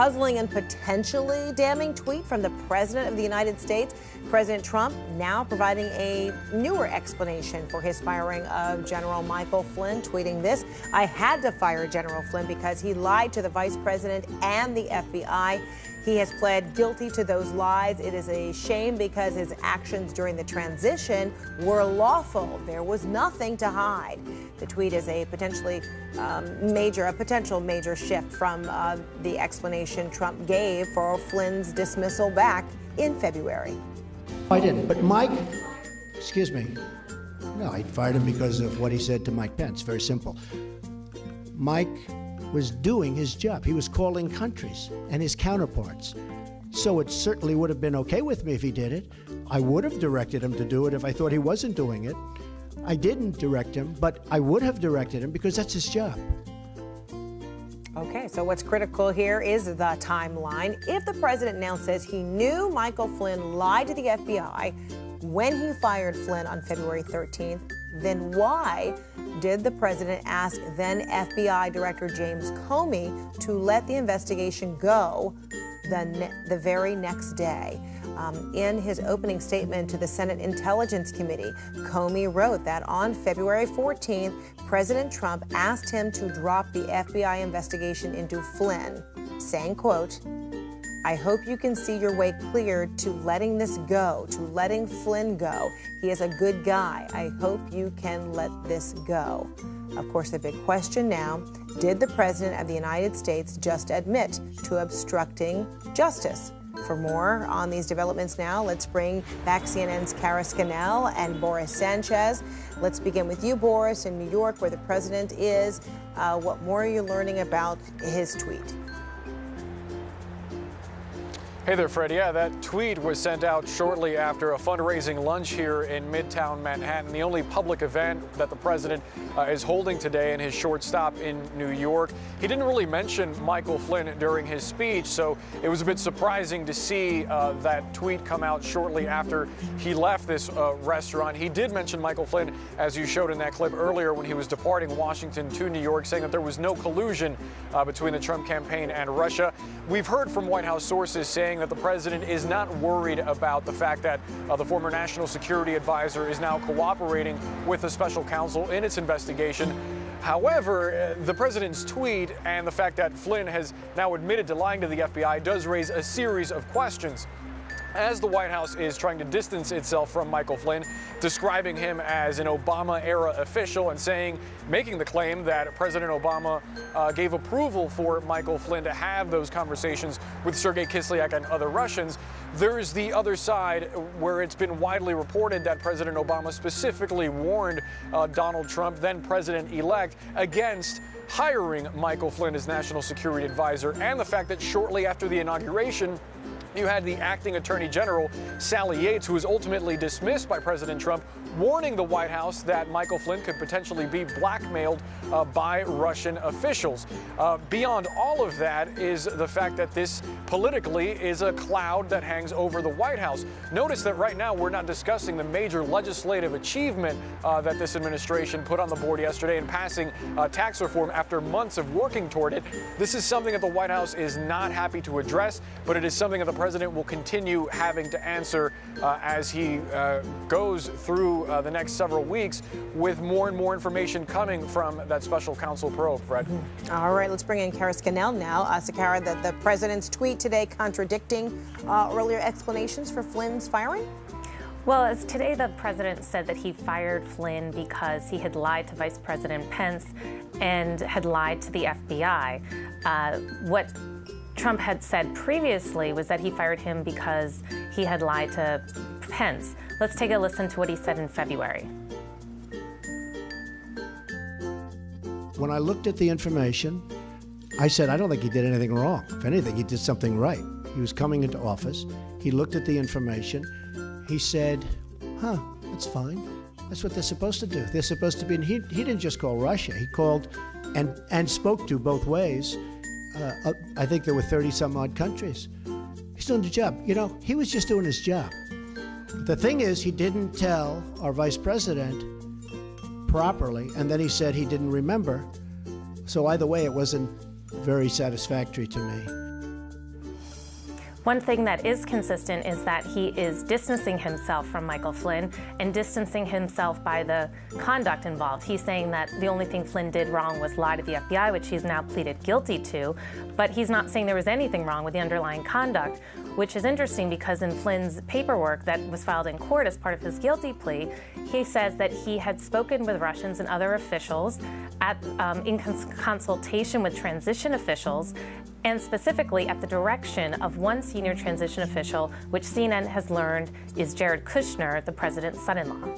puzzling and potentially damning tweet from the President of the United States. President Trump now providing a newer explanation for his firing of General Michael Flynn, tweeting this: "I had to fire General Flynn because he lied to the Vice President and the FBI. He has pled guilty to those lies. It is a shame because his actions during the transition were lawful. There was nothing to hide." The tweet is a potential major shift from the explanation Trump gave for Flynn's dismissal back in February. I didn't, but Mike, excuse me, no, I fired him because of what he said to Mike Pence. Very simple. Mike was doing his job. He was calling countries and his counterparts. So it certainly would have been okay with me if he did it. I would have directed him to do it if I thought he wasn't doing it. I didn't direct him, but I would have directed him because that's his job. Okay, so what's critical here is the timeline. If the president now says he knew Michael Flynn lied to the FBI when he fired Flynn on February 13th, then why did the president ask then FBI Director James Comey to let the investigation go the very next day? In his opening statement to the Senate Intelligence Committee, Comey wrote that on February 14th, President Trump asked him to drop the FBI investigation into Flynn, saying, quote, "I hope you can see your way clear to letting this go, to letting Flynn go. He is a good guy. I hope you can let this go." Of course, the big question now, did the President of the United States just admit to obstructing justice? For more on these developments now, let's bring back CNN's Kara Scannell and Boris Sanchez. Let's begin with you, Boris, in New York, where the president is. What more are you learning about his tweet? Hey there, Fred. Yeah, that tweet was sent out shortly after a fundraising lunch here in Midtown Manhattan, the only public event that the president is holding today in his short stop in New York. He didn't really mention Michael Flynn during his speech, so it was a bit surprising to see that tweet come out shortly after he left this restaurant. He did mention Michael Flynn, as you showed in that clip earlier, when he was departing Washington to New York, saying that there was no collusion between the Trump campaign and Russia. We've heard from White House sources saying that the president is not worried about the fact that the former national security advisor is now cooperating with the special counsel in its investigation. However, the president's tweet and the fact that Flynn has now admitted to lying to the FBI does raise a series of questions, as the White House is trying to distance itself from Michael Flynn, describing him as an Obama-era official and making the claim that President Obama gave approval for Michael Flynn to have those conversations with Sergei Kislyak and other Russians. There's the other side, where it's been widely reported that President Obama specifically warned Donald Trump, then president-elect, against hiring Michael Flynn as national security advisor, and the fact that shortly after the inauguration, you had the acting Attorney General, Sally Yates, who was ultimately dismissed by President Trump, warning the White House that Michael Flynn could potentially be blackmailed by Russian officials. Beyond all of that is the fact that this politically is a cloud that hangs over the White House. Notice that right now we're not discussing the major legislative achievement that this administration put on the board yesterday in passing tax reform after months of working toward it. This is something that the White House is not happy to address, but it is something that the president will continue having to answer as he goes through the next several weeks, with more and more information coming from that special counsel probe, Fred. All right, let's bring in Kara Scannell now. So, Kara, the president's tweet today contradicting earlier explanations for Flynn's firing? Well, as today the president said that he fired Flynn because he had lied to Vice President Pence and had lied to the FBI. What Trump had said previously was that he fired him because he had lied to Pence. Let's take a listen to what he said in February. When I looked at the information, I said, I don't think he did anything wrong. If anything, he did something right. He was coming into office. He looked at the information. He said, that's fine. That's what they're supposed to do. They're supposed to be, and he didn't just call Russia. He called and spoke to both ways. I think there were 30-some odd countries. He's doing the job. You know, he was just doing his job. The thing is, he didn't tell our vice president properly, and then he said he didn't remember. So either way, it wasn't very satisfactory to me. One thing that is consistent is that he is distancing himself from Michael Flynn and distancing himself by the conduct involved. He's saying that the only thing Flynn did wrong was lie to the FBI, which he's now pleaded guilty to, but he's not saying there was anything wrong with the underlying conduct, which is interesting because in Flynn's paperwork that was filed in court as part of his guilty plea, he says that he had spoken with Russians and other officials in consultation with transition officials, and specifically at the direction of one senior transition official, which CNN has learned is Jared Kushner, the president's son-in-law.